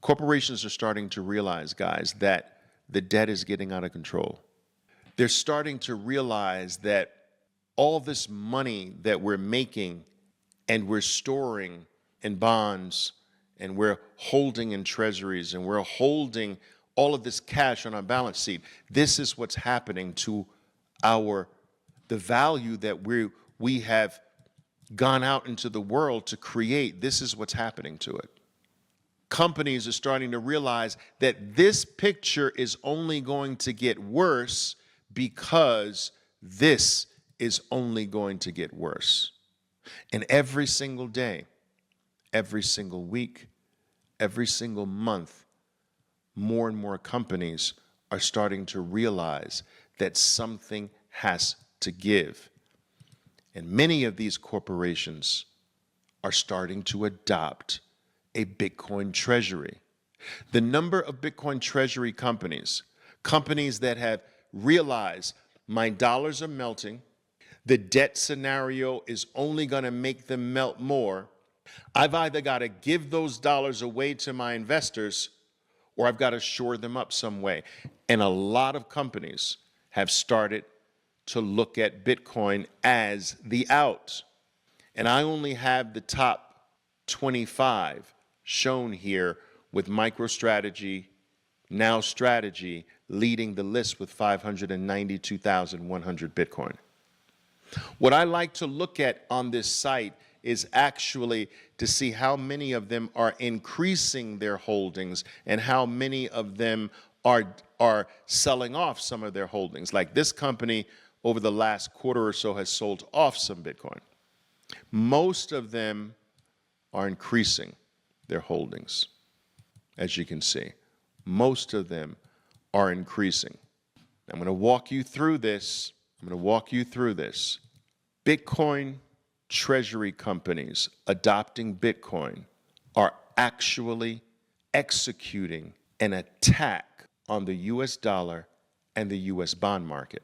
Corporations are starting to realize, guys, that the debt is getting out of control. They're starting to realize that all this money that we're making and we're storing in bonds and we're holding in treasuries and we're holding all of this cash on our balance sheet, this is what's happening to the value that we have gone out into the world to create. This is what's happening to it. Companies are starting to realize that this picture is only going to get worse because this is only going to get worse. And every single day, every single week, every single month, more and more companies are starting to realize that something has to give. And many of these corporations are starting to adopt a Bitcoin treasury. The number of Bitcoin treasury companies that have realized my dollars are melting, the debt scenario is only going to make them melt more. I've either got to give those dollars away to my investors or I've got to shore them up some way. And a lot of companies have started to look at Bitcoin as the out. And I only have the top 25 shown here, with MicroStrategy, Now Strategy, leading the list with 592,100 Bitcoin. What I like to look at on this site is actually to see how many of them are increasing their holdings and how many of them are selling off some of their holdings. Like this company over the last quarter or so has sold off some Bitcoin. Most of them are increasing their holdings, as you can see. Most of them are increasing. I'm going to walk you through this. Bitcoin treasury companies adopting Bitcoin are actually executing an attack on the US dollar and the US bond market,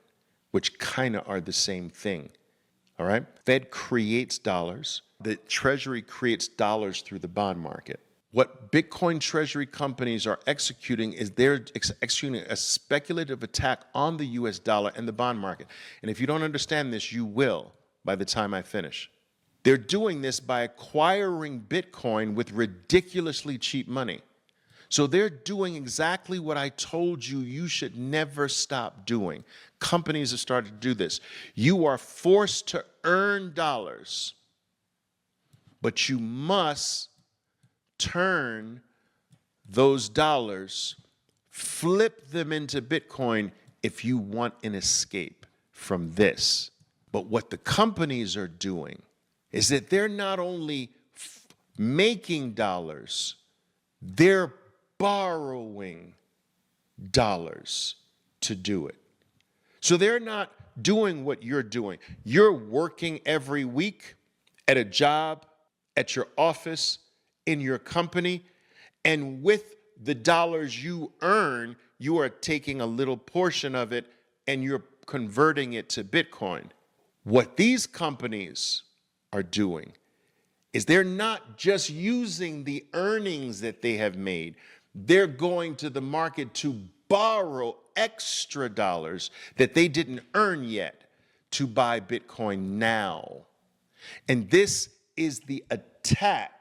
which kind of are the same thing. All right? Fed creates dollars. The Treasury creates dollars through the bond market. What Bitcoin treasury companies are executing is they're executing a speculative attack on the US dollar and the bond market. And if you don't understand this, you will by the time I finish. They're doing this by acquiring Bitcoin with ridiculously cheap money. So they're doing exactly what I told you you should never stop doing. Companies have started to do this. You are forced to earn dollars, but you must turn those dollars, flip them into Bitcoin if you want an escape from this. But what the companies are doing is that they're not only making dollars, they're borrowing dollars to do it. So they're not doing what you're doing. You're working every week at a job, at your office, in your company, and with the dollars you earn, you are taking a little portion of it and you're converting it to Bitcoin. What these companies are doing is they're not just using the earnings that they have made. They're going to the market to borrow extra dollars that they didn't earn yet to buy Bitcoin now. And this is the attack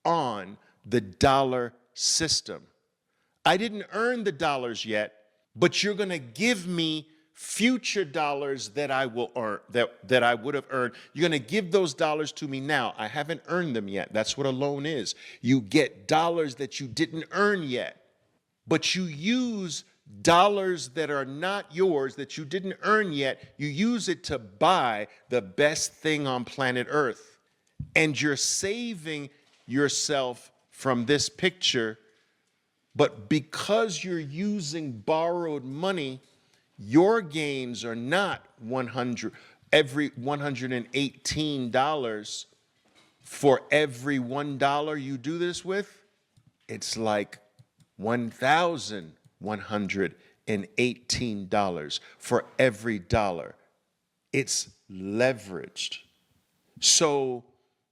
on the dollar system. I didn't earn the dollars yet, but you're going to give me future dollars that I will earn, that I would have earned. You're going to give those dollars to me now. I haven't earned them yet. That's what a loan is. You get dollars that you didn't earn yet, but you use dollars that are not yours, that you didn't earn yet. You use it to buy the best thing on planet Earth. And you're saving yourself from this picture, but because you're using borrowed money, your gains are not every $118 for every $1 you do this with. It's like $1,118 for every dollar. It's leveraged. So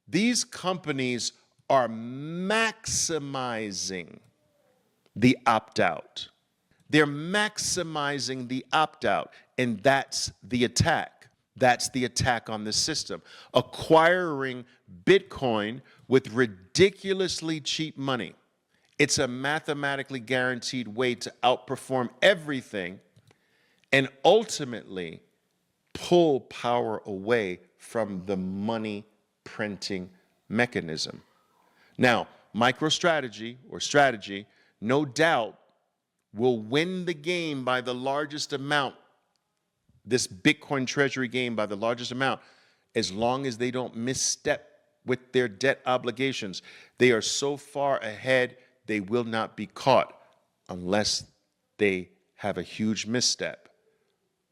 these companies are maximizing the opt-out. They're maximizing the opt-out, and that's the attack. That's the attack on the system. Acquiring Bitcoin with ridiculously cheap money. It's a mathematically guaranteed way to outperform everything and ultimately pull power away from the money printing mechanism. Now, MicroStrategy or strategy, no doubt, will win the game by the largest amount, this Bitcoin Treasury game by the largest amount, as long as they don't misstep with their debt obligations. They are so far ahead, they will not be caught unless they have a huge misstep.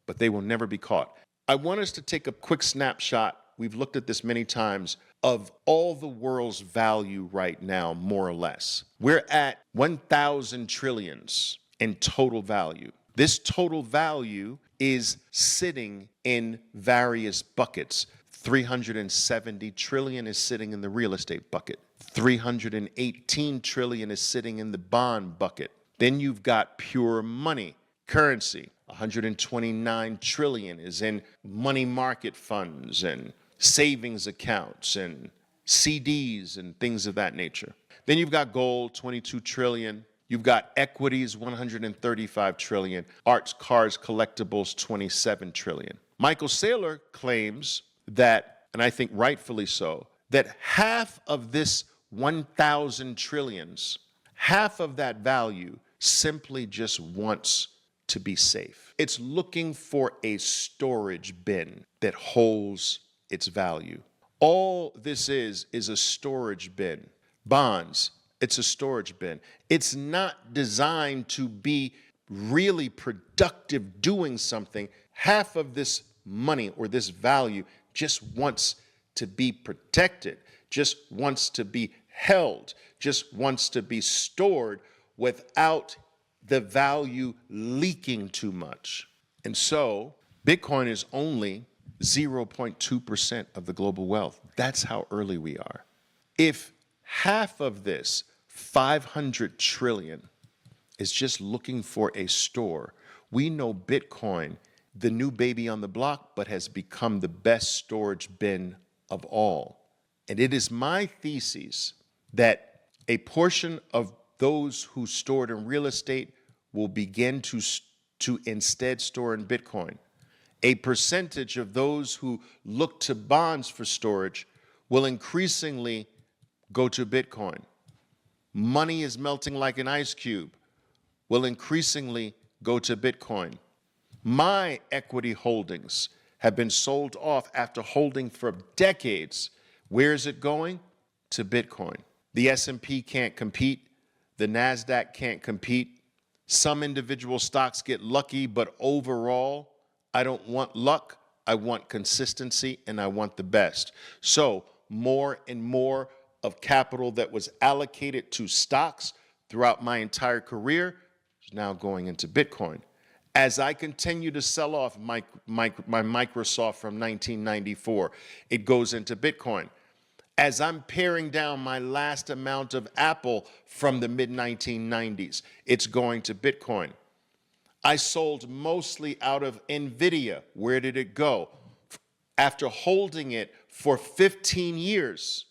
But they will never be caught. I want us to take a quick snapshot. We've looked at this many times of all the world's value right now, more or less. We're at 1,000 trillions in total value. This total value is sitting in various buckets. 370 trillion is sitting in the real estate bucket. 318 trillion is sitting in the bond bucket. Then you've got pure money, currency. 129 trillion is in money market funds and savings accounts and CDs and things of that nature. Then you've got gold, 22 trillion. You've got equities, 135 trillion. Arts, cars, collectibles, 27 trillion. Michael Saylor claims that, and I think rightfully so, that half of this 1,000 trillions, half of that value simply just wants to be safe. It's looking for a storage bin that holds its value. All this is a storage bin. Bonds, it's a storage bin. It's not designed to be really productive doing something. Half of this money or this value just wants to be protected, just wants to be held, just wants to be stored without the value leaking too much. And so Bitcoin is only 0.2% of the global wealth. That's how early we are. If half of this 500 trillion is just looking for a store, we know Bitcoin, the new baby on the block, but has become the best storage bin of all. And it is my thesis that a portion of those who stored in real estate will begin to instead store in Bitcoin. A percentage of those who look to bonds for storage will increasingly go to Bitcoin. Money is melting like an ice cube, will increasingly go to Bitcoin. My equity holdings have been sold off after holding for decades. Where is it going? To Bitcoin. The S&P can't compete. The NASDAQ can't compete. Some individual stocks get lucky, but overall, I don't want luck. I want consistency, and I want the best. So more and more of capital that was allocated to stocks throughout my entire career is now going into Bitcoin. As I continue to sell off my Microsoft from 1994, it goes into Bitcoin. As I'm paring down my last amount of Apple from the mid-1990s, it's going to Bitcoin. I sold mostly out of NVIDIA. Where did it go? After holding it for 15 years,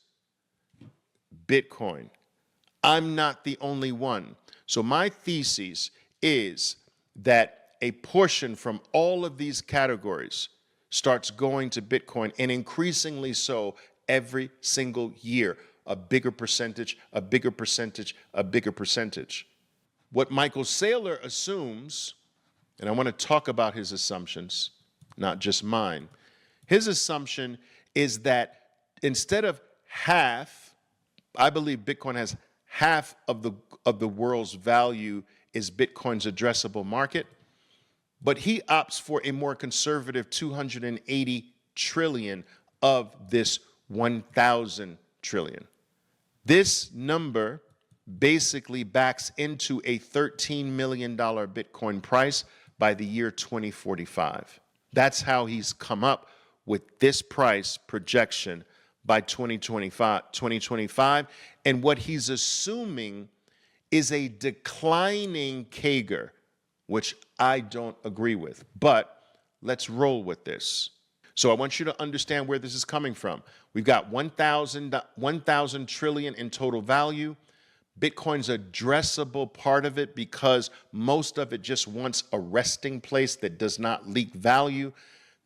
Bitcoin. I'm not the only one. So my thesis is that a portion from all of these categories starts going to Bitcoin, and increasingly so every single year, a bigger percentage, a bigger percentage, a bigger percentage. What Michael Saylor assumes, and I want to talk about his assumptions, not just mine. His assumption is that instead of half, I believe Bitcoin has half of the world's value is Bitcoin's addressable market, but he opts for a more conservative 280 trillion of this 1,000 trillion. This number basically backs into a $13 million Bitcoin price by the year 2045. That's how he's come up with this price projection by 2025. And what he's assuming is a declining CAGR, which I don't agree with. But let's roll with this. So I want you to understand where this is coming from. We've got 1,000 trillion in total value. Bitcoin's addressable part of it because most of it just wants a resting place that does not leak value.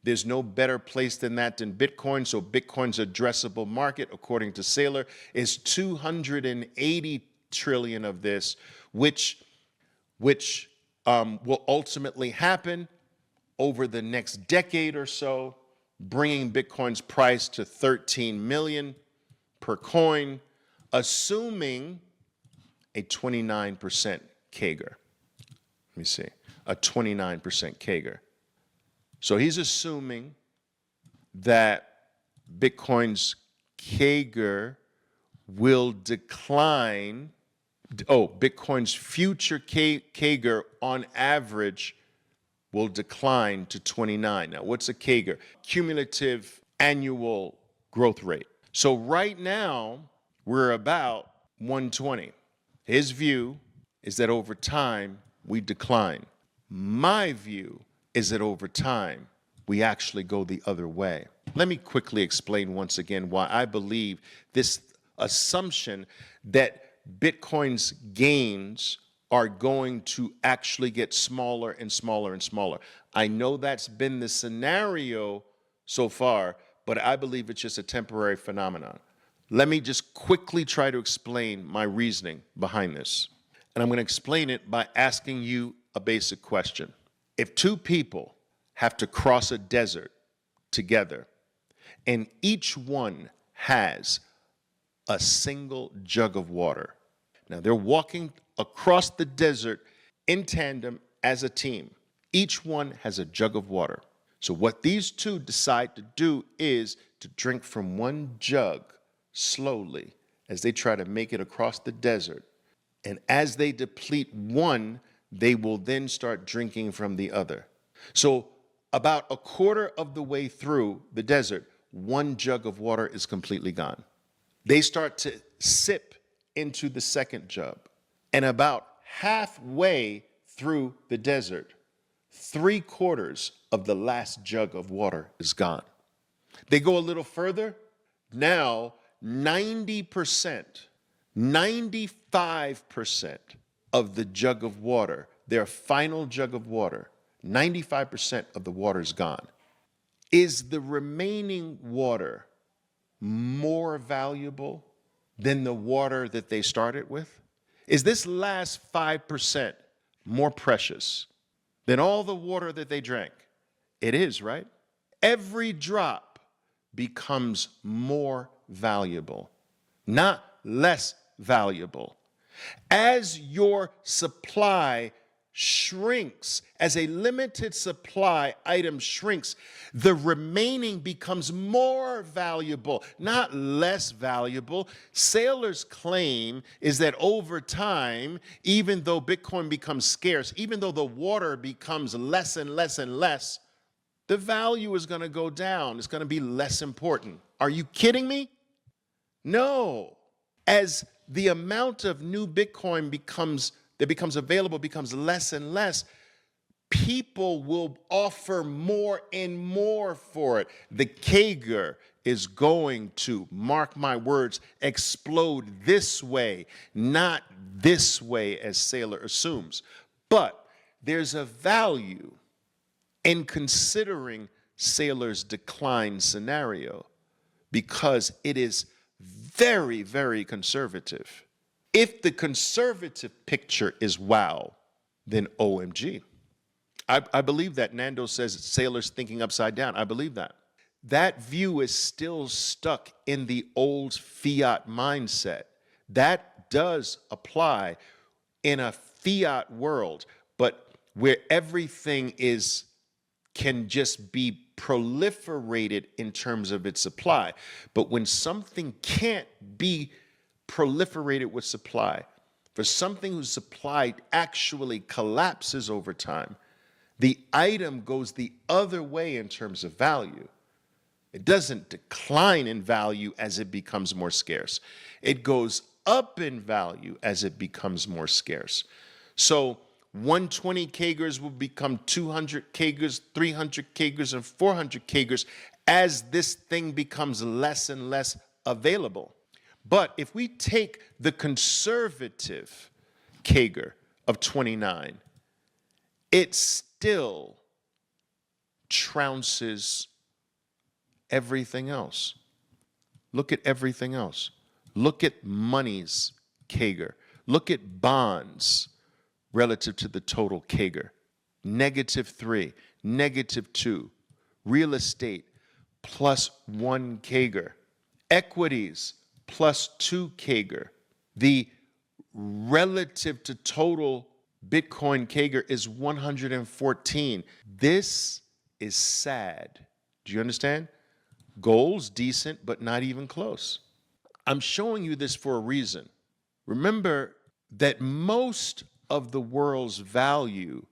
There's no better place than that than Bitcoin. So Bitcoin's addressable market, according to Saylor, is 280 trillion of this, which will ultimately happen over the next decade or so, bringing Bitcoin's price to 13 million per coin, assuming a 29% CAGR. Let me see, a 29% CAGR. So he's assuming that Bitcoin's CAGR will decline. Bitcoin's future CAGR on average will decline to 29. Now, what's a CAGR? Cumulative annual growth rate. So right now, we're about 120. His view is that over time, we decline. My view is that over time, we actually go the other way. Let me quickly explain once again why I believe this assumption that Bitcoin's gains are going to actually get smaller and smaller and smaller. I know that's been the scenario so far, but I believe it's just a temporary phenomenon. Let me just quickly try to explain my reasoning behind this. And I'm going to explain it by asking you a basic question. If two people have to cross a desert together, and each one has a single jug of water. Now, they're walking across the desert in tandem as a team. Each one has a jug of water. So what these two decide to do is to drink from one jug slowly as they try to make it across the desert. And as they deplete one, they will then start drinking from the other. So about a quarter of the way through the desert, one jug of water is completely gone. They start to sip into the second jug. And about halfway through the desert, 3/4 of the last jug of water is gone. They go a little further. Now, 90%, 95% of the jug of water, their final jug of water, 95% of the water is gone. Is the remaining water more valuable than the water that they started with? Is this last 5% more precious than all the water that they drank? It is, right? Every drop becomes more valuable, not less valuable. As your supply shrinks, as a limited supply item shrinks, the remaining becomes more valuable, not less valuable. Saylor's claim is that over time, even though Bitcoin becomes scarce, even though the water becomes less and less and less, the value is going to go down. It's going to be less important. Are you kidding me? No. As the amount of new Bitcoin becomes available becomes less and less, people will offer more and more for it. The CAGR is going to, mark my words, explode this way, not this way as Saylor assumes. But there's a value in considering Saylor's decline scenario because it is very, very conservative. If the conservative picture is wow, then OMG. I believe that. Nando says Saylor's thinking upside down. I believe that. That view is still stuck in the old fiat mindset. That does apply in a fiat world, but where everything can just be proliferated in terms of its supply. But when something can't be proliferated with supply, for something whose supply actually collapses over time, the item goes the other way in terms of value. It doesn't decline in value as it becomes more scarce. It goes up in value as it becomes more scarce. So 120 kagers will become 200 kagers, 300 kagers, and 400 kagers as this thing becomes less and less available. But if we take the conservative kager of 29, it still trounces everything else. Look at everything else. Look at money's kager. Look at bonds relative to the total kager. -3, -2. Real estate +1 kager. Equities +2 kager. The relative to total Bitcoin kager is 114. This is sad. Do you understand? Gold's decent, but not even close. I'm showing you this for a reason. Remember that most of the world's value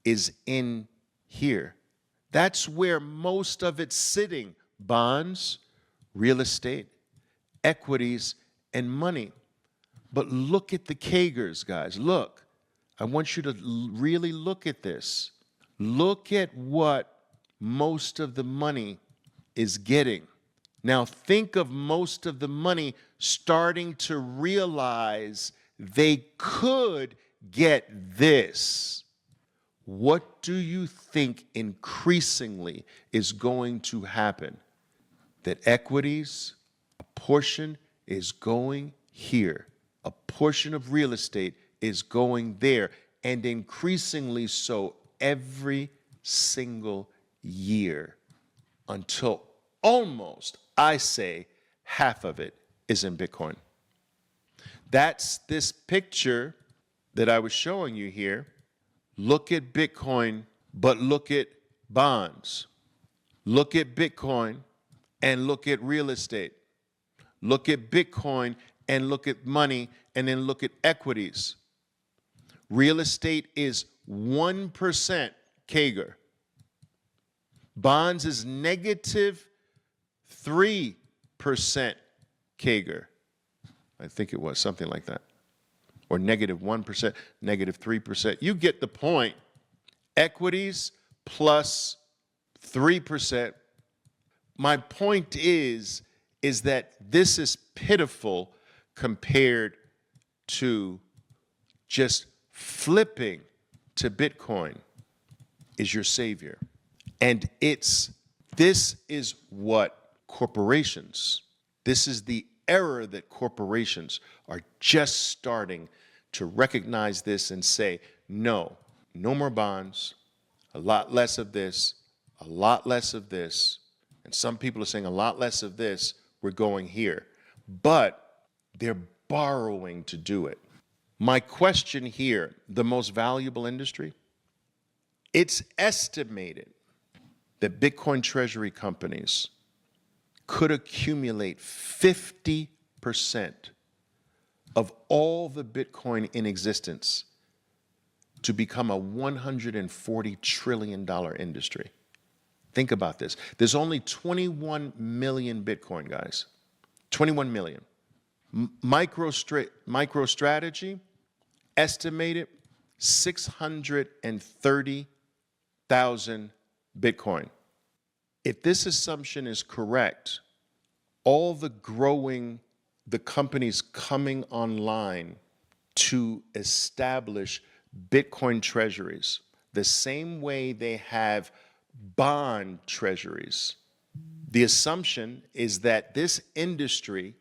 is in here. That's where most of it's sitting. Bonds, real estate, equities, and money. But look at the kagers, guys. Look. I want you to really look at this. Look at what most of the money is getting. Now think of most of the money starting to realize they could get this. What do you think increasingly is going to happen? That equities, a portion is going here. A portion of real estate is going there, and increasingly so every single year until almost, I say, half of it is in Bitcoin. That's this picture that I was showing you here. Look at Bitcoin, but look at bonds. Look at Bitcoin and look at real estate. Look at Bitcoin and look at money, and then look at equities. Real estate is 1% kager. Bonds is -3% kager. I think it was something like that. Or -1%, -3%. You get the point. Equities +3%. My point is that this is pitiful compared to just flipping to Bitcoin is your savior. And this is what corporations, this is the error that corporations are just starting to recognize this and say, no, no more bonds, a lot less of this, a lot less of this. And some people are saying a lot less of this, we're going here. But they're borrowing to do it. My question here, the most valuable industry, it's estimated that Bitcoin Treasury companies could accumulate 50% of all the Bitcoin in existence to become a $140 trillion industry. Think about this. There's only 21 million Bitcoin, guys. 21 million. MicroStrategy estimated 630,000 Bitcoin. If this assumption is correct, all the companies coming online to establish Bitcoin treasuries, the same way they have bond treasuries, the assumption is that this industry,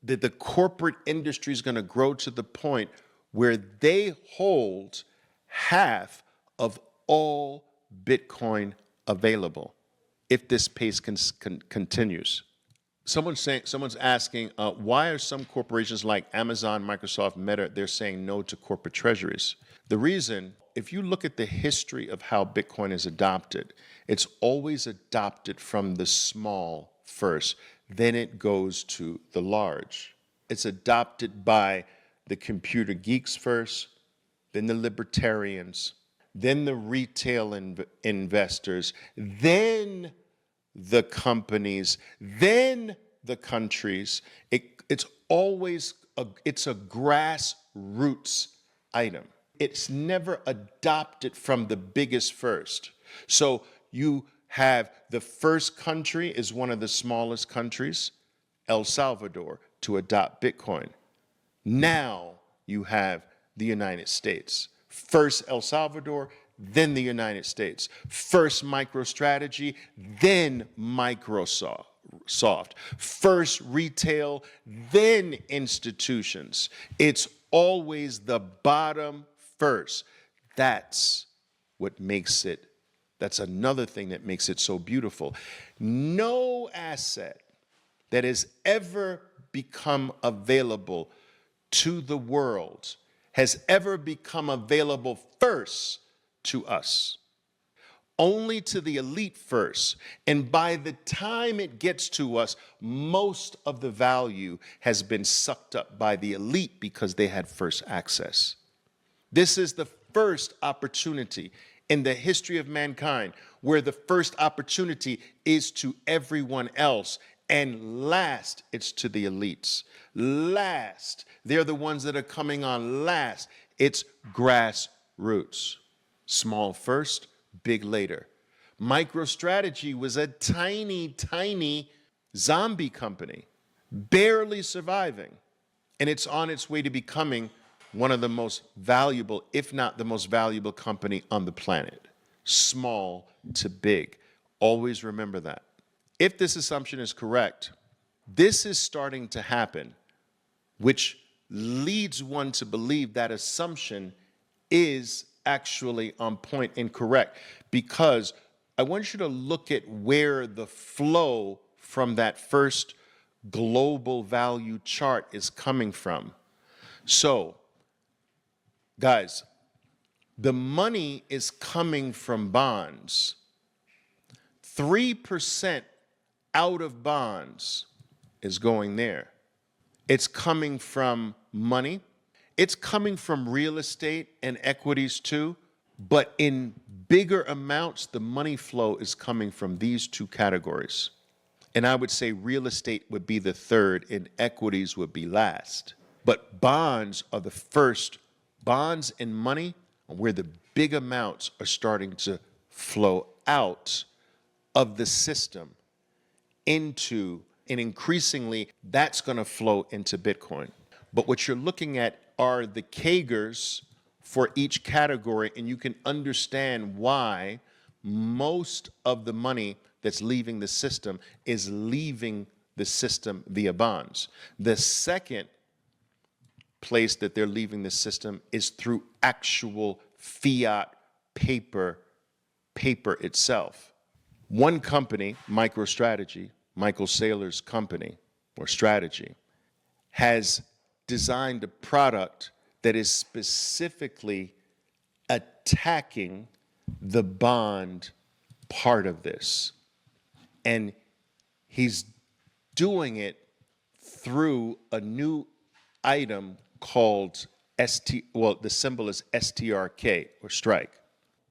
that the corporate industry is going to grow to the point where they hold half of all Bitcoin available if this pace continues. Someone's asking, why are some corporations like Amazon, Microsoft, Meta, they're saying no to corporate treasuries? The reason, if you look at the history of how Bitcoin is adopted, it's always adopted from the small first, then it goes to the large. It's adopted by the computer geeks first, then the libertarians, then the retail investors, then the companies, then the countries. It's always it's a grassroots item. It's never adopted from the biggest first. So you have the first country is one of the smallest countries, El Salvador, to adopt Bitcoin. Now you have the United States. First El Salvador, then the United States. First MicroStrategy, then Microsoft. First retail, then institutions. It's always the bottom first. That's what makes it, that's another thing that makes it so beautiful. No asset that has ever become available to the world has ever become available first to us. Only to the elite first. And by the time it gets to us, most of the value has been sucked up by the elite because they had first access. This is the first opportunity in the history of mankind where the first opportunity is to everyone else. And last, it's to the elites. Last, they're the ones that are coming on last. It's grassroots. Small first, big later. MicroStrategy was a tiny, tiny zombie company, barely surviving. And it's on its way to becoming one of the most valuable, if not the most valuable company on the planet. Small to big. Always remember that. If this assumption is correct, this is starting to happen, which leads one to believe that assumption is actually on point and correct, because I want you to look at where the flow from that first global value chart is coming from. So, guys, the money is coming from bonds. 3% out of bonds is going there. It's coming from money. It's coming from real estate and equities too. But in bigger amounts, the money flow is coming from these two categories. And I would say real estate would be the third and equities would be last. But bonds are the first. Bonds and money are where the big amounts are starting to flow out of the system into, and increasingly, that's going to flow into Bitcoin. But what you're looking at are the CAGRs for each category, and you can understand why most of the money that's leaving the system is leaving the system via bonds. The second place that they're leaving the system is through actual fiat paper itself. One company, MicroStrategy, Michael Saylor's company or strategy, has designed a product that is specifically attacking the bond part of this. And he's doing it through a new item called the symbol is STRK or strike.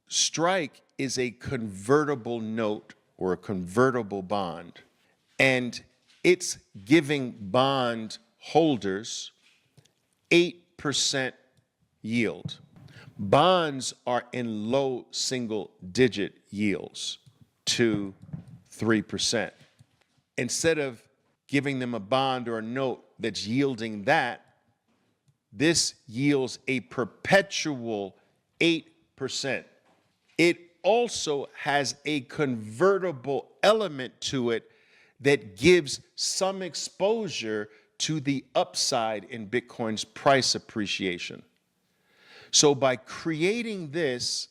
Strike is a convertible note or a convertible bond, and it's giving bond holders 8% yield. Bonds are in low single-digit yields, 2-3%. Instead of giving them a bond or a note that's yielding that, this yields a perpetual 8%. It also has a convertible element to it that gives some exposure to the upside in Bitcoin's price appreciation. So by creating this,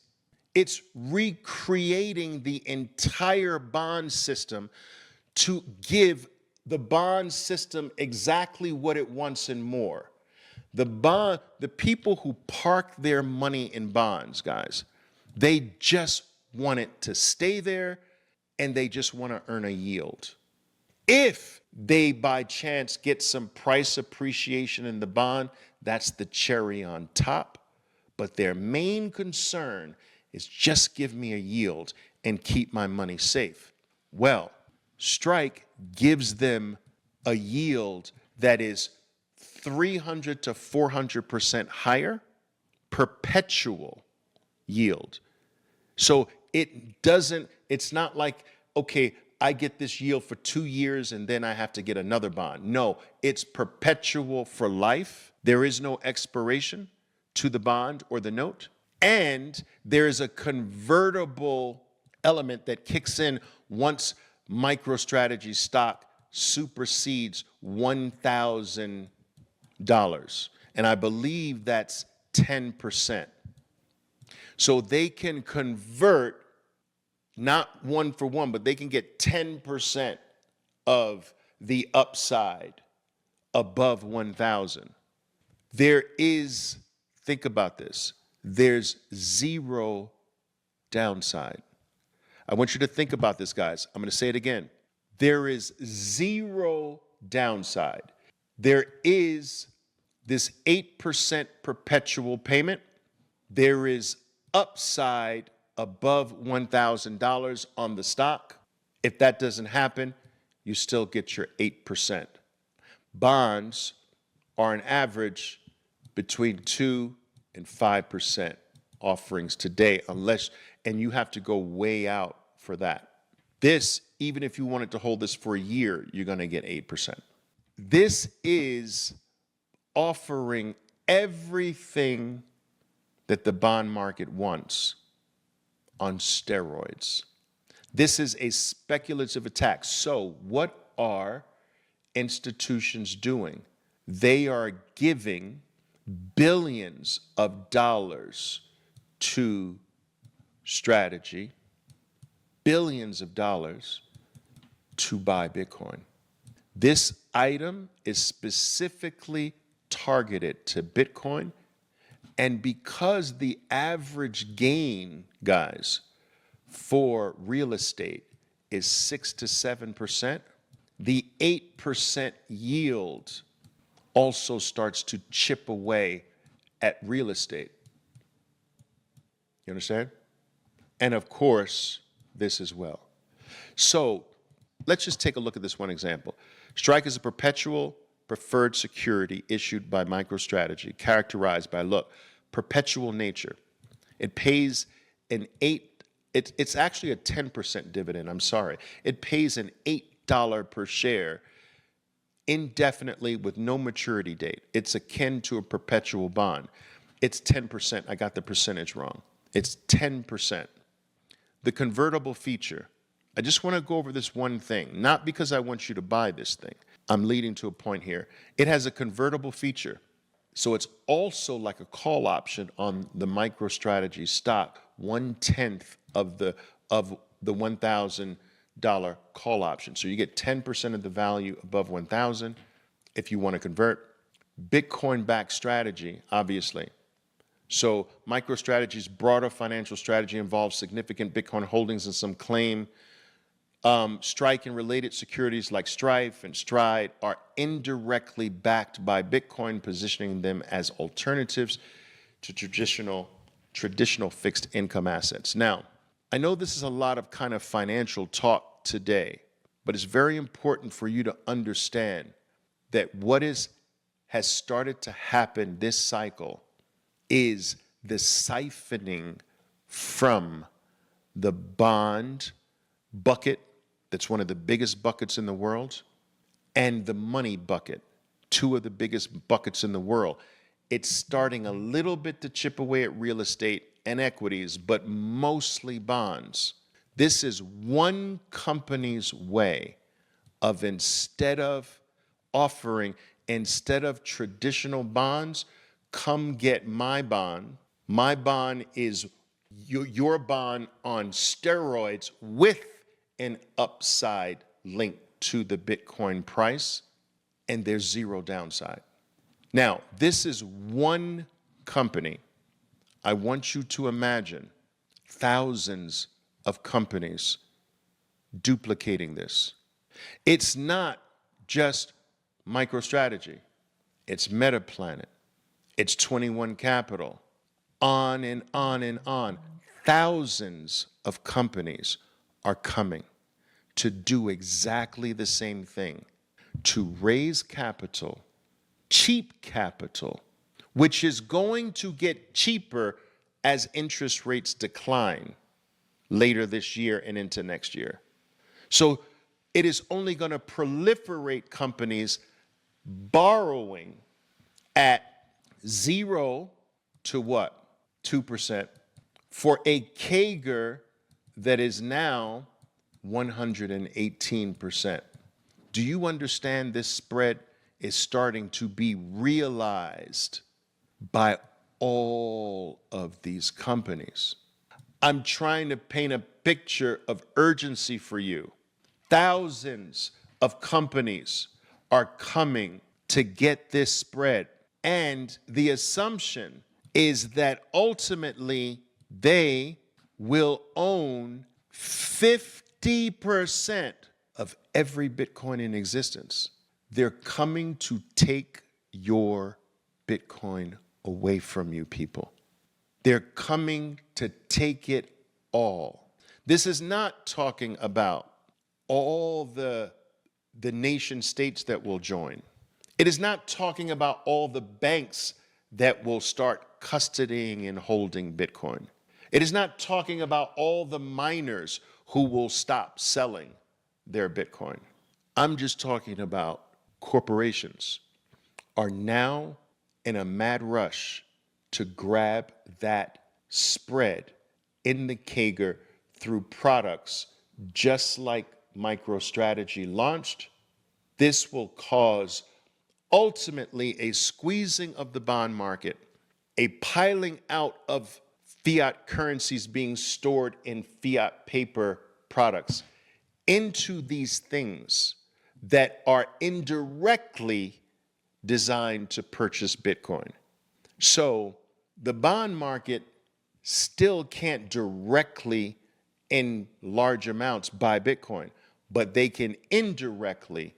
it's recreating the entire bond system to give the bond system exactly what it wants and more. The people who park their money in bonds, guys, they just want it to stay there and they just want to earn a yield. If they by chance get some price appreciation in the bond, that's the cherry on top. But their main concern is just give me a yield and keep my money safe. Well, Strike gives them a yield that is 300 to 400% higher perpetual yield. So it's not like, okay, I get this yield for 2 years and then I have to get another bond. No, it's perpetual for life. There is no expiration to the bond or the note. And there is a convertible element that kicks in once MicroStrategy stock supersedes $1,000. And I believe that's 10%. So they can convert not one for one, but they can get 10% of the upside above 1,000. Think about this, there's zero downside. I want you to think about this, guys. I'm going to say it again. There is zero downside. There is this 8% perpetual payment. There is upside above $1,000 on the stock. If that doesn't happen, you still get your 8%. Bonds are an average between 2 and 5% offerings today, and you have to go way out for that. This, even if you wanted to hold this for a year, you're going to get 8%. This is offering everything that the bond market wants on steroids. This is a speculative attack. So what are institutions doing? They are giving billions of dollars to strategy, billions of dollars to buy Bitcoin. This item is specifically targeted to Bitcoin, and because the average gain, guys, for real estate is 6 to 7%, the 8% yield also starts to chip away at real estate. You understand? And of course, this as well. So let's just take a look at this one example. Strike is a perpetual preferred security issued by MicroStrategy, characterized by, look, perpetual nature. It pays it's actually a 10% dividend, I'm sorry. It pays an $8 per share indefinitely with no maturity date. It's akin to a perpetual bond. It's 10%. I got the percentage wrong. It's 10%. The convertible feature. I just want to go over this one thing, not because I want you to buy this thing. I'm leading to a point here. It has a convertible feature. So it's also like a call option on the MicroStrategy stock, 1/10 of the $1,000 call option. So you get 10% of the value above 1,000 if you want to convert. Bitcoin-backed strategy, obviously. So MicroStrategy's broader financial strategy involves significant Bitcoin holdings and some claim. Strike and related securities like Strife and Stride are indirectly backed by Bitcoin, positioning them as alternatives to traditional fixed income assets. Now, I know this is a lot of kind of financial talk today, but it's very important for you to understand that what has started to happen this cycle is the siphoning from the bond bucket, that's one of the biggest buckets in the world, and the money bucket, two of the biggest buckets in the world. It's starting a little bit to chip away at real estate and equities, but mostly bonds. This is one company's way of, instead of traditional bonds, come get my bond. My bond is your bond on steroids with an upside link to the Bitcoin price, and there's zero downside. Now, this is one company. I want you to imagine thousands of companies duplicating this. It's not just MicroStrategy. It's Metaplanet. It's 21 Capital. On and on and on. Thousands of companies are coming to do exactly the same thing, to raise capital cheap capital, which is going to get cheaper as interest rates decline later this year and into next year. So it is only going to proliferate companies borrowing at 0 to what? 2% for a CAGR that is now 118%. Do you understand this spread is starting to be realized by all of these companies? I'm trying to paint a picture of urgency for you. Thousands of companies are coming to get this spread. And the assumption is that ultimately they will own 50% of every Bitcoin in existence. They're coming to take your Bitcoin away from you, people. They're coming to take it all. This is not talking about all the nation states that will join. It is not talking about all the banks that will start custodying and holding Bitcoin. It is not talking about all the miners who will stop selling their Bitcoin. I'm just talking about corporations are now in a mad rush to grab that spread in the CAGR through products just like MicroStrategy launched. This will cause ultimately a squeezing of the bond market, a piling out of fiat currencies being stored in fiat paper products into these things that are indirectly designed to purchase Bitcoin. So the bond market still can't directly in large amounts buy Bitcoin, but they can indirectly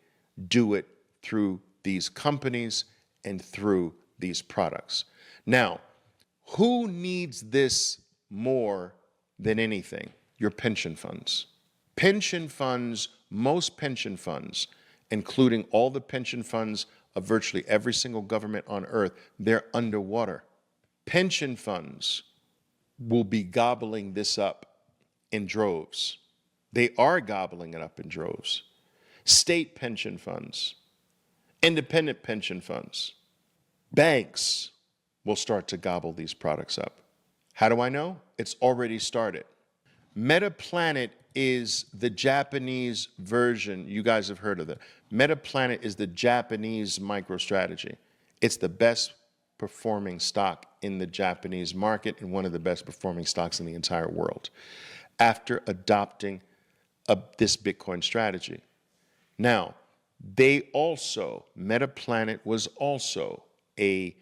do it through these companies and through these products. Now, who needs this more than anything? Your pension funds. Pension funds, most pension funds, including all the pension funds of virtually every single government on earth, they're underwater. Pension funds will be gobbling this up in droves. They are gobbling it up in droves. State pension funds, independent pension funds, banks will start to gobble these products up. How do I know? It's already started. MetaPlanet is the Japanese version. You guys have heard of it. MetaPlanet is the Japanese MicroStrategy. It's the best performing stock in the Japanese market and one of the best performing stocks in the entire world after adopting this Bitcoin strategy. Now, MetaPlanet was also a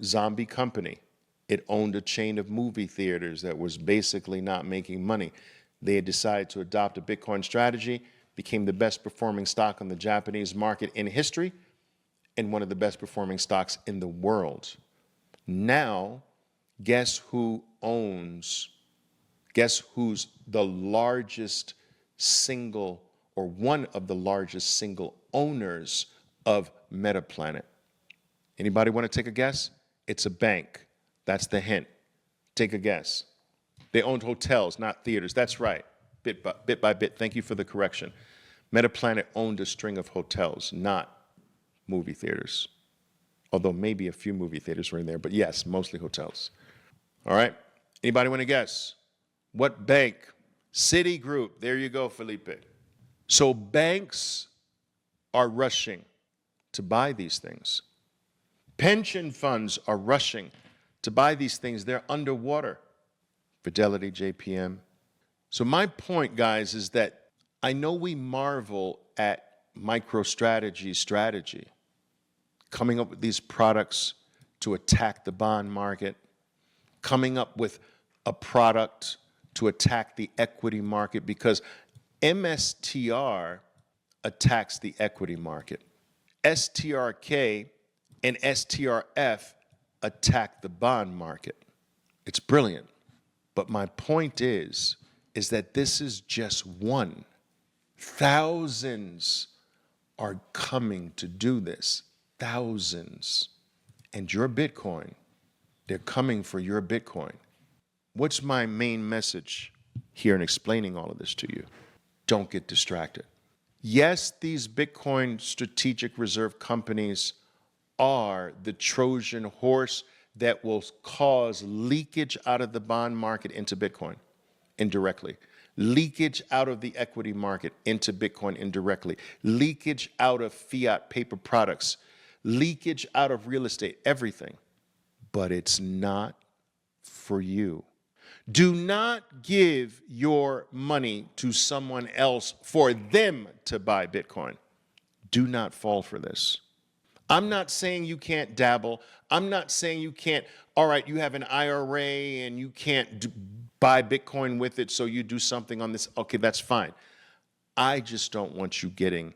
zombie company. It owned a chain of movie theaters that was basically not making money. They had decided to adopt a Bitcoin strategy, became the best performing stock on the Japanese market in history, and one of the best performing stocks in the world. Now, guess who's the largest single, or one of the largest single owners of MetaPlanet? Anybody want to take a guess? It's a bank. That's the hint. Take a guess. They owned hotels, not theaters. That's right. Bit by bit. Thank you for the correction. MetaPlanet owned a string of hotels, not movie theaters. Although maybe a few movie theaters were in there, but yes, mostly hotels. All right. Anybody want to guess? What bank? Citigroup. There you go, Felipe. So banks are rushing to buy these things. Pension funds are rushing to buy these things. They're underwater. Fidelity, JPM. So my point, guys, is that I know we marvel at MicroStrategy's strategy, coming up with these products to attack the bond market, coming up with a product to attack the equity market, because MSTR attacks the equity market. STRK and STRF attack the bond market. It's brilliant. But my point is that this is just one. Thousands are coming to do this. Thousands. And your Bitcoin, they're coming for your Bitcoin. What's my main message here in explaining all of this to you? Don't get distracted. Yes, these Bitcoin strategic reserve companies are the Trojan horse that will cause leakage out of the bond market into Bitcoin indirectly, leakage out of the equity market into Bitcoin indirectly, leakage out of fiat paper products, leakage out of real estate, everything. But it's not for you. Do not give your money to someone else for them to buy Bitcoin. Do not fall for this. I'm not saying you can't dabble. I'm not saying you can't, all right, you have an IRA and you can't buy Bitcoin with it, so you do something on this. Okay, that's fine. I just don't want you getting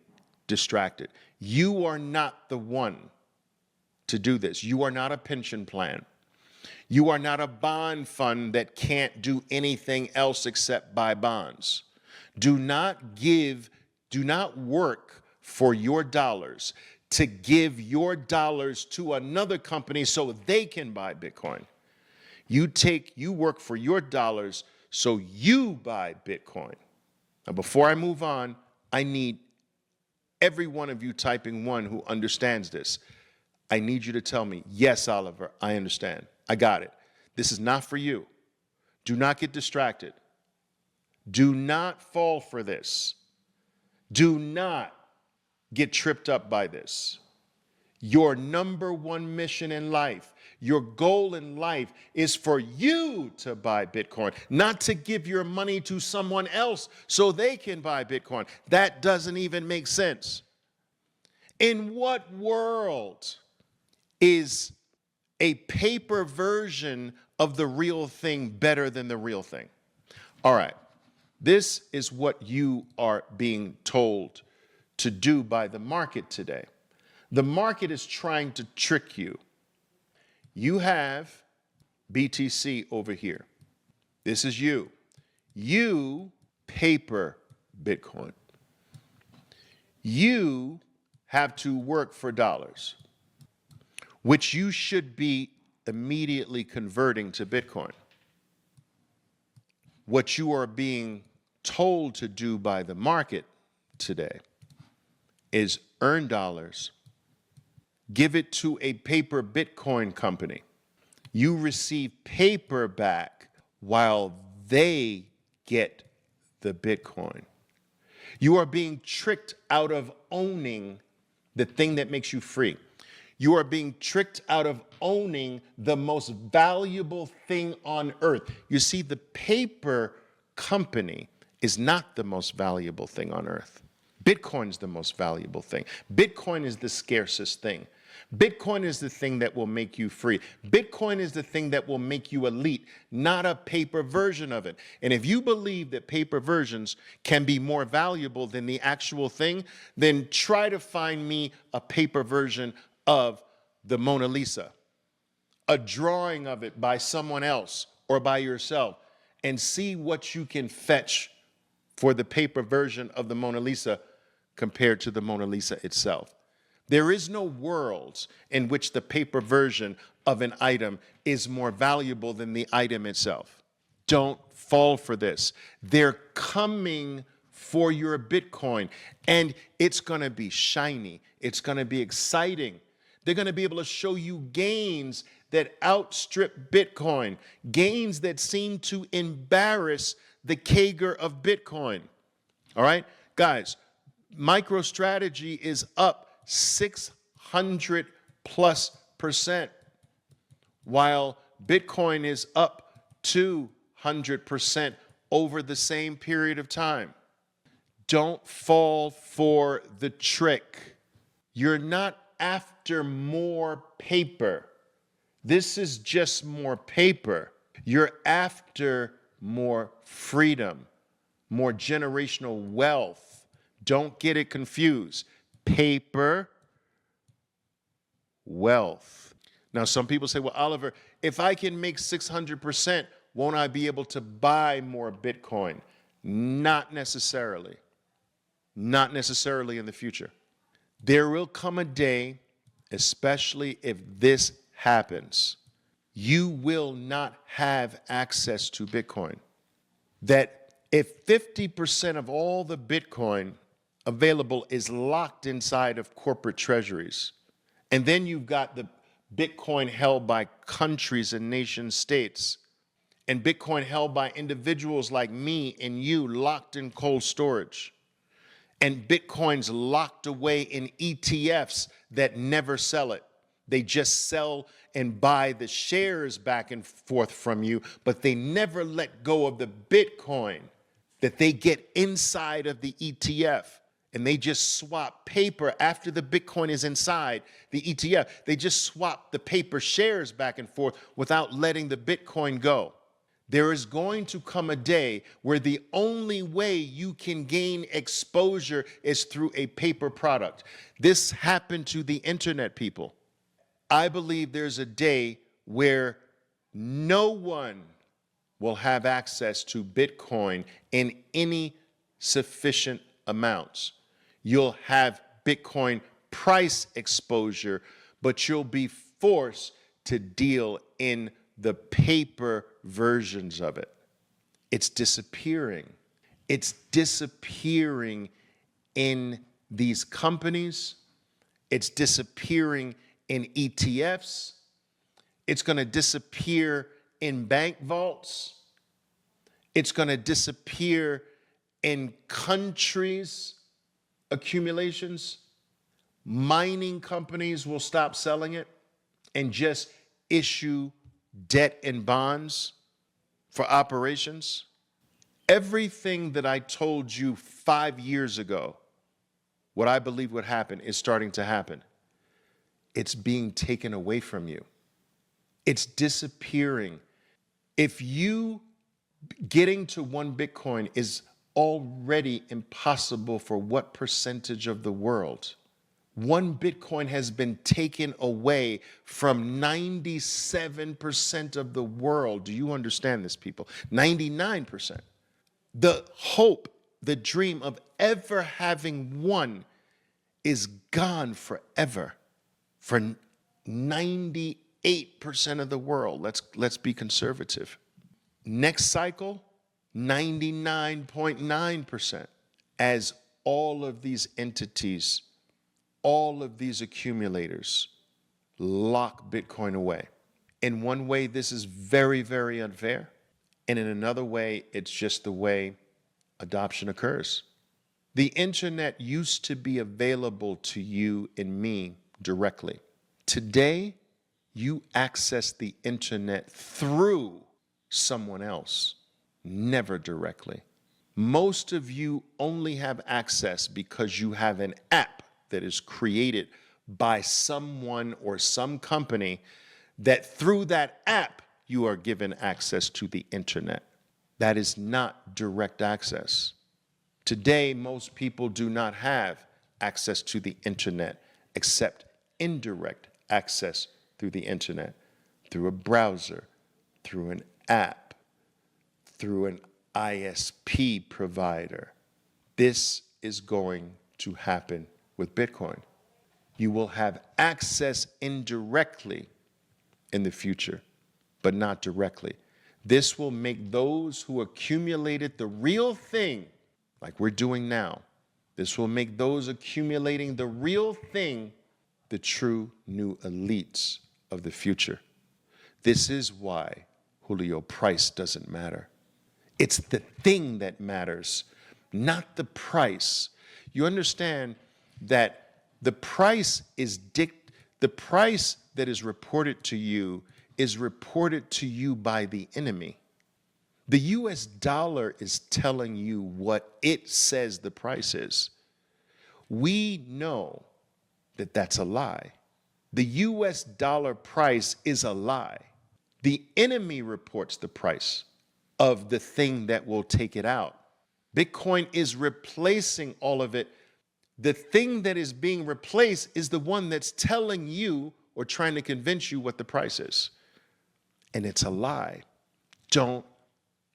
distracted. You are not the one to do this. You are not a pension plan. You are not a bond fund that can't do anything else except buy bonds. Do not work for your dollars to give your dollars to another company so they can buy Bitcoin. You work for your dollars so you buy Bitcoin. Now, before I move on, I need every one of you typing one who understands this. I need you to tell me, yes, Oliver, I understand. I got it. This is not for you. Do not get distracted. Do not fall for this. Do not get tripped up by this. Your number one mission in life, your goal in life is for you to buy Bitcoin, not to give your money to someone else so they can buy Bitcoin. That doesn't even make sense. In what world is a paper version of the real thing better than the real thing? All right, this is what you are being told to do by the market today. The market is trying to trick you. You have BTC over here. This is you. You paper Bitcoin. You have to work for dollars, which you should be immediately converting to Bitcoin. What you are being told to do by the market today is earn dollars, give it to a paper Bitcoin company. You receive paper back while they get the Bitcoin. You are being tricked out of owning the thing that makes you free. You are being tricked out of owning the most valuable thing on earth. You see, the paper company is not the most valuable thing on earth. Bitcoin is the most valuable thing. Bitcoin is the scarcest thing. Bitcoin is the thing that will make you free. Bitcoin is the thing that will make you elite, not a paper version of it. And if you believe that paper versions can be more valuable than the actual thing, then try to find me a paper version of the Mona Lisa, a drawing of it by someone else or by yourself, and see what you can fetch for the paper version of the Mona Lisa compared to the Mona Lisa itself. There is no world in which the paper version of an item is more valuable than the item itself. Don't fall for this. They're coming for your Bitcoin, and it's going to be shiny. It's going to be exciting. They're going to be able to show you gains that outstrip Bitcoin, gains that seem to embarrass the CAGR of Bitcoin. All right, guys, MicroStrategy is up 600+%, while Bitcoin is up 200% over the same period of time. Don't fall for the trick. You're not after more paper. This is just more paper. You're after more freedom, more generational wealth. Don't get it confused. Paper, wealth. Now, some people say, well, Oliver, if I can make 600%, won't I be able to buy more Bitcoin? Not necessarily. Not necessarily in the future. There will come a day, especially if this happens, you will not have access to Bitcoin. That if 50% of all the Bitcoin available is locked inside of corporate treasuries, and then you've got the Bitcoin held by countries and nation states, and Bitcoin held by individuals like me and you locked in cold storage, and Bitcoin's locked away in ETFs that never sell it. They just sell and buy the shares back and forth from you, but they never let go of the Bitcoin that they get inside of the ETF. And they just swap paper after the Bitcoin is inside the ETF. They just swap the paper shares back and forth without letting the Bitcoin go. There is going to come a day where the only way you can gain exposure is through a paper product. This happened to the internet, people. I believe there's a day where no one will have access to Bitcoin in any sufficient amounts. You'll have Bitcoin price exposure, but you'll be forced to deal in the paper versions of it. It's disappearing. It's disappearing in these companies. It's disappearing in ETFs. It's going to disappear in bank vaults. It's going to disappear in countries' accumulations. Mining companies will stop selling it and just issue debt and bonds for operations. Everything that I told you 5 years ago, what I believe would happen, is starting to happen. It's being taken away from you. It's disappearing. If you getting to 1 Bitcoin is already impossible for what percentage of the world? 1 Bitcoin has been taken away from 97% of the world. Do you understand this, people? 99%. The hope, the dream of ever having 1 is gone forever for 98% of the world. Let's be conservative. Next cycle, 99.9%, as all of these entities, all of these accumulators lock Bitcoin away. In one way, this is very, very unfair. And in another way, it's just the way adoption occurs. The internet used to be available to you and me directly. Today, you access the internet through someone else, never directly. Most of you only have access because you have an app that is created by someone or some company that through that app you are given access to the internet. That is not direct access. Today, most people do not have access to the internet except indirect access through the internet, through a browser, through an app, through an ISP provider. This is going to happen with Bitcoin. You will have access indirectly in the future, but not directly. This will make those who accumulated the real thing, like we're doing now, this will make those accumulating the real thing the true new elites of the future. This is why, Julio, price doesn't matter. It's the thing that matters, not the price. You understand that the price that is reported to you is reported to you by the enemy. The US dollar is telling you what it says the price is. We know that that's a lie. The US dollar price is a lie. The enemy reports the price of the thing that will take it out. Bitcoin is replacing all of it. The thing that is being replaced is the one that's telling you or trying to convince you what the price is. And it's a lie. Don't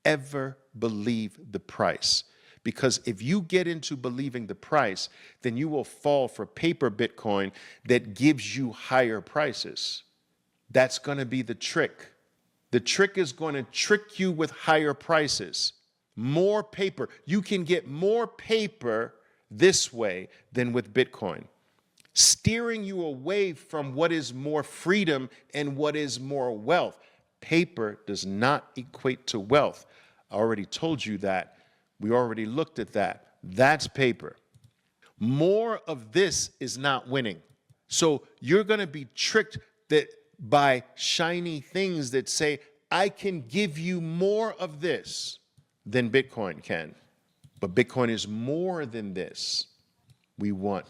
ever believe the price, Because if you get into believing the price, then you will fall for paper Bitcoin that gives you higher prices. That's going to be the trick. The trick is going to trick you with higher prices. More paper. You can get more paper this way than with Bitcoin, steering you away from what is more freedom and what is more wealth. Paper does not equate to wealth. I already told you that. We already looked at that. That's paper. More of this is not winning. So you're going to be tricked that by shiny things that say, I can give you more of this than Bitcoin can. But Bitcoin is more than this. We want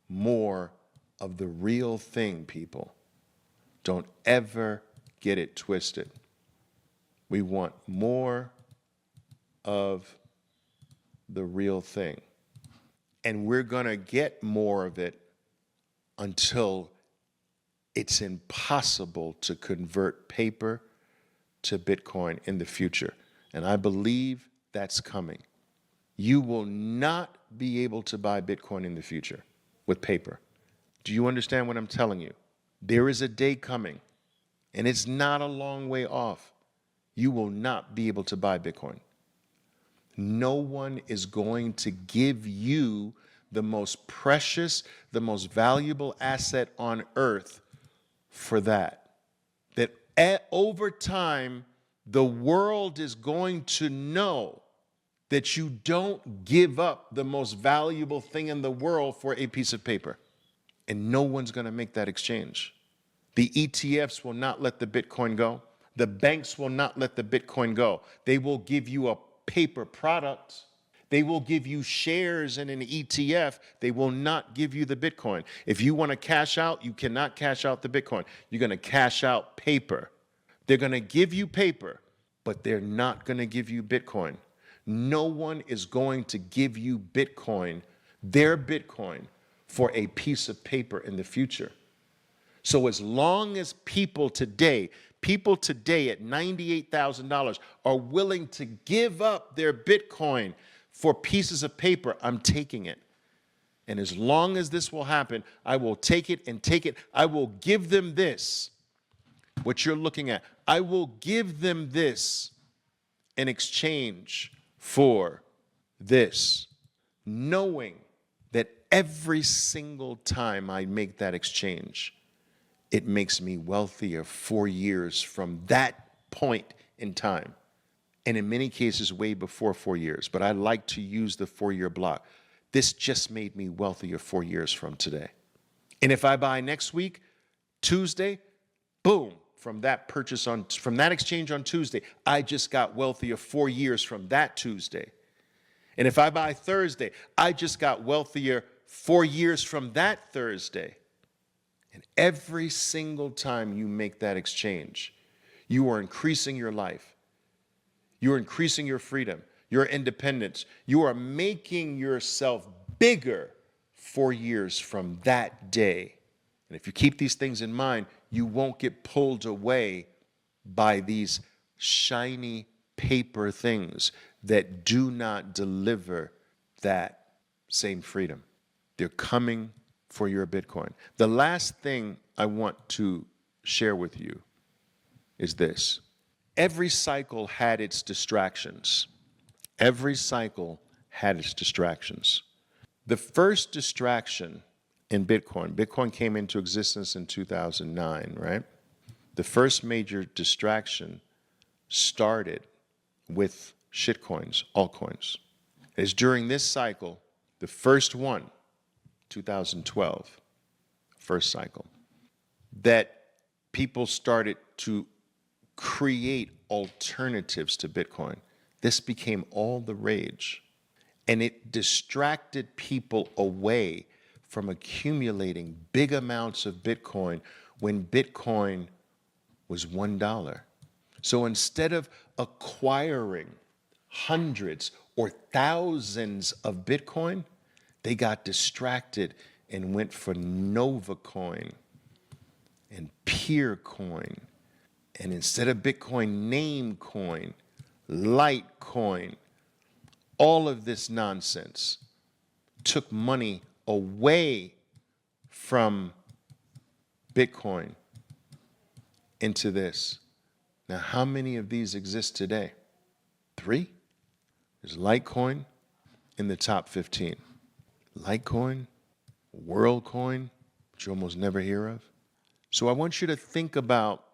more of the real thing, people. Don't ever get it twisted. We want more of the real thing. And we're going to get more of it until it's impossible to convert paper to Bitcoin in the future. And I believe that's coming. You will not be able to buy Bitcoin in the future with paper. Do you understand what I'm telling you? There is a day coming, and it's not a long way off. You will not be able to buy Bitcoin. No one is going to give you the most precious, the most valuable asset on earth for that. That over time, the world is going to know that you don't give up the most valuable thing in the world for a piece of paper. And no one's going to make that exchange. The ETFs will not let the Bitcoin go. The banks will not let the Bitcoin go. They will give you a paper product. They will give you shares in an ETF. They will not give you the Bitcoin. If you want to cash out, you cannot cash out the Bitcoin. You're going to cash out paper. They're going to give you paper, but they're not going to give you Bitcoin. No one is going to give you Bitcoin, their Bitcoin, for a piece of paper in the future. So as long as people today at $98,000 are willing to give up their Bitcoin for pieces of paper, I'm taking it. And as long as this will happen, I will take it and take it. I will give them this, what you're looking at. I will give them this in exchange for this, knowing that every single time I make that exchange, it makes me wealthier 4 years from that point in time. And in many cases, way before 4 years. But I like to use the 4-year block. This just made me wealthier 4 years from today. And if I buy next week, Tuesday, boom, from that exchange on Tuesday, I just got wealthier 4 years from that Tuesday. And if I buy Thursday, I just got wealthier 4 years from that Thursday. And every single time you make that exchange, you are increasing your life. You're increasing your freedom, your independence. You are making yourself bigger 4 years from that day. And if you keep these things in mind, you won't get pulled away by these shiny paper things that do not deliver that same freedom. They're coming for your Bitcoin. The last thing I want to share with you is this. Every cycle had its distractions. Every cycle had its distractions. The first distraction in Bitcoin came into existence in 2009, right? The first major distraction started with shitcoins, altcoins. It's during this cycle, the first one, 2012, first cycle, that people started to create alternatives to Bitcoin. This became all the rage. And it distracted people away from accumulating big amounts of Bitcoin when Bitcoin was $1. So instead of acquiring hundreds or thousands of Bitcoin, they got distracted and went for Nova Coin and Peer Coin. And instead of Bitcoin, Namecoin, Litecoin, all of this nonsense took money away from Bitcoin into this. Now, how many of these exist today? 3? There's Litecoin in the top 15. Litecoin, WorldCoin, which you almost never hear of. So I want you to think about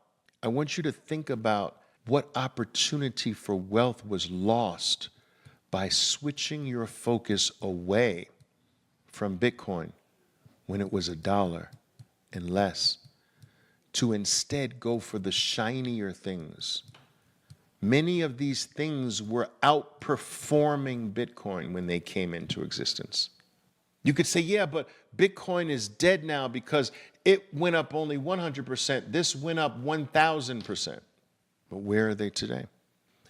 what opportunity for wealth was lost by switching your focus away from Bitcoin when it was $1 and less, to instead go for the shinier things. Many of these things were outperforming Bitcoin when they came into existence. You could say, yeah, but Bitcoin is dead now because it went up only 100%. This went up 1,000%. But where are they today?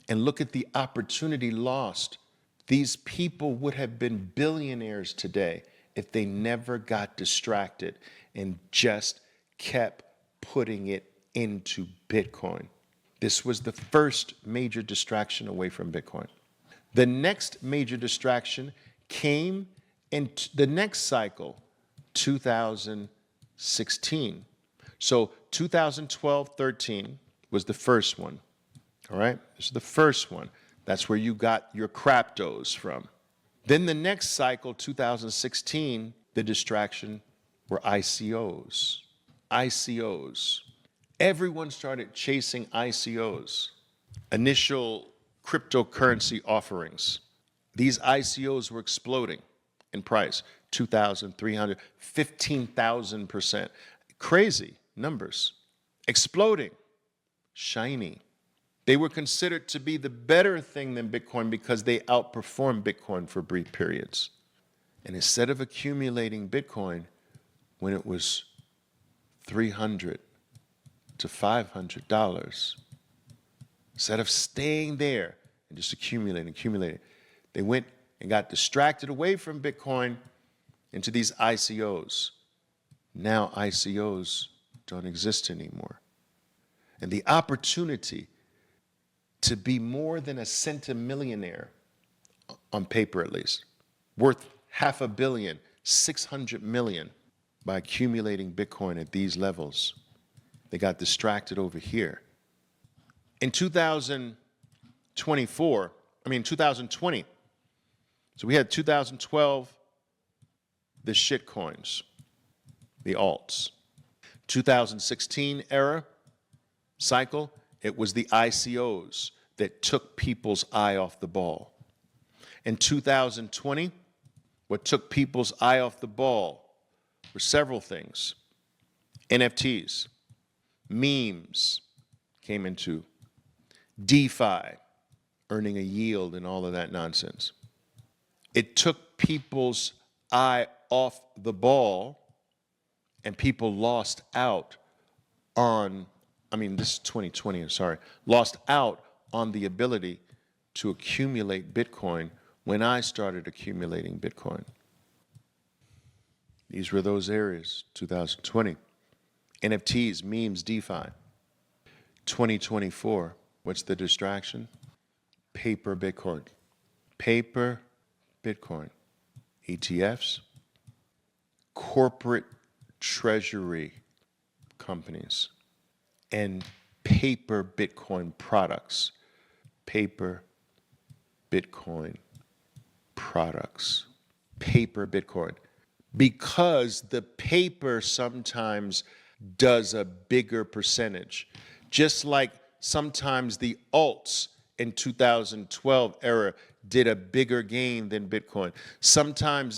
And look at the opportunity lost. These people would have been billionaires today if they never got distracted and just kept putting it into Bitcoin. This was the first major distraction away from Bitcoin. The next major distraction came in the next cycle, 2016. So 2012-13 was the first one. All right? This is the first one. That's where you got your cryptos from. Then the next cycle, 2016, the distraction were ICOs. ICOs. Everyone started chasing ICOs, initial cryptocurrency offerings. These ICOs were exploding in price, 2,000, 300, 15,000%. Crazy numbers. Exploding. Shiny. They were considered to be the better thing than Bitcoin because they outperformed Bitcoin for brief periods. And instead of accumulating Bitcoin when it was $300 to $500, instead of staying there and just accumulating, they went and got distracted away from Bitcoin into these ICOs. Now ICOs don't exist anymore. And the opportunity to be more than a centimillionaire, on paper at least, worth $500 million, 600 million by accumulating Bitcoin at these levels. They got distracted over here. In 2020, so we had 2012, the shit coins, the alts. 2016 era cycle, it was the ICOs that took people's eye off the ball. In 2020, what took people's eye off the ball were several things. NFTs, memes came into, DeFi, earning a yield and all of that nonsense. It took people's eye off the ball, and people lost out on, this is 2020, I'm sorry, lost out on the ability to accumulate Bitcoin when I started accumulating Bitcoin. These were those areas, 2020. NFTs, memes, DeFi. 2024, what's the distraction? Paper Bitcoin. Paper Bitcoin. ETFs, corporate treasury companies, and paper Bitcoin products. Paper Bitcoin products. Paper Bitcoin. Because the paper sometimes does a bigger percentage. Just like sometimes the alts in 2012 era did a bigger gain than Bitcoin.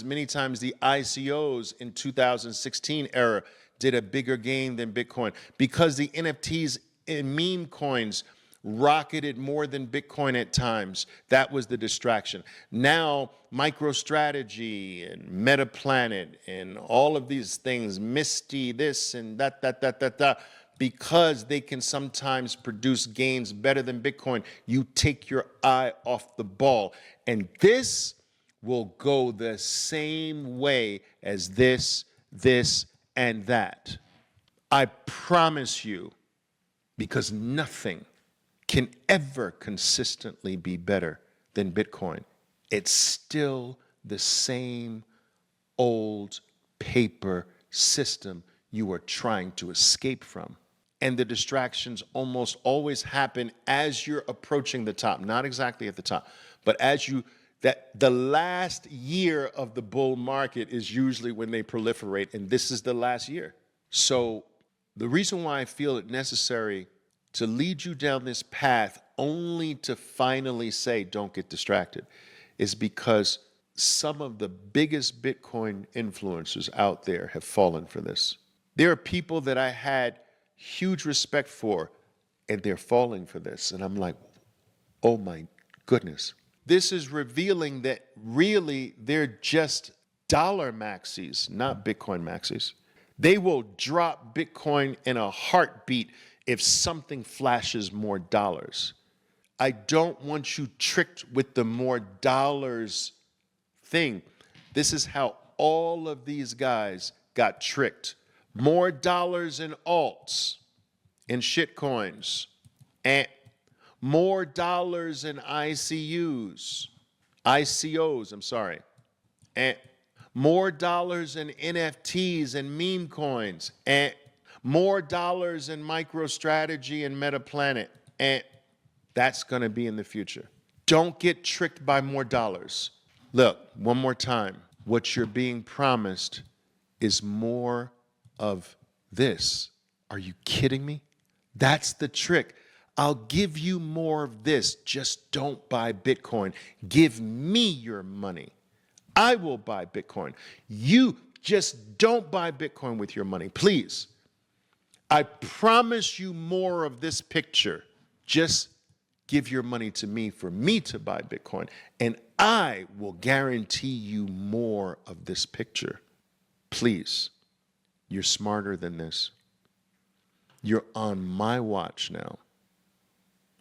Many times the ICOs in 2016 era did a bigger gain than Bitcoin because the NFTs and meme coins rocketed more than Bitcoin at times. That was the distraction. Now, MicroStrategy and MetaPlanet and all of these things, Misty, this and that, because they can sometimes produce gains better than Bitcoin, you take your eye off the ball. And this will go the same way as this, and that. I promise you, because nothing can ever consistently be better than Bitcoin It's still the same old paper system you are trying to escape from. And the distractions almost always happen as you're approaching the top, not exactly at the top, but as you, that the last year of the bull market is usually when they proliferate, and this is the last year. So the reason why I feel it necessary to lead you down this path only to finally say, don't get distracted, is because some of the biggest Bitcoin influencers out there have fallen for this. There are people that I had huge respect for, and they're falling for this. And I'm like, oh my goodness. This is revealing that really they're just dollar maxis, not Bitcoin maxis. They will drop Bitcoin in a heartbeat if something flashes more dollars. I don't want you tricked with the more dollars thing. This is how all of these guys got tricked. More dollars in alts, in shitcoins, and more dollars in ICOs, I'm sorry, and more dollars in NFTs and meme coins, and more dollars in MicroStrategy and MetaPlanet, and that's going to be in the future. Don't get tricked by more dollars. Look, one more time. What you're being promised is more of this. Are you kidding me? That's the trick. I'll give you more of this. Just don't buy Bitcoin. Give me your money. I will buy Bitcoin. You just don't buy Bitcoin with your money, please. I promise you more of this picture. Just give your money to me for me to buy Bitcoin, and I will guarantee you more of this picture. Please, you're smarter than this. You're on my watch now.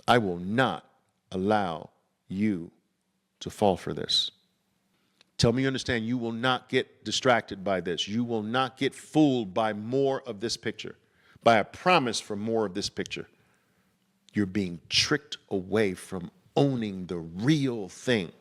I will not allow you to fall for this. Tell me you understand. You will not get distracted by this. You will not get fooled by more of this picture, by a promise for more of this picture. You're being tricked away from owning the real thing.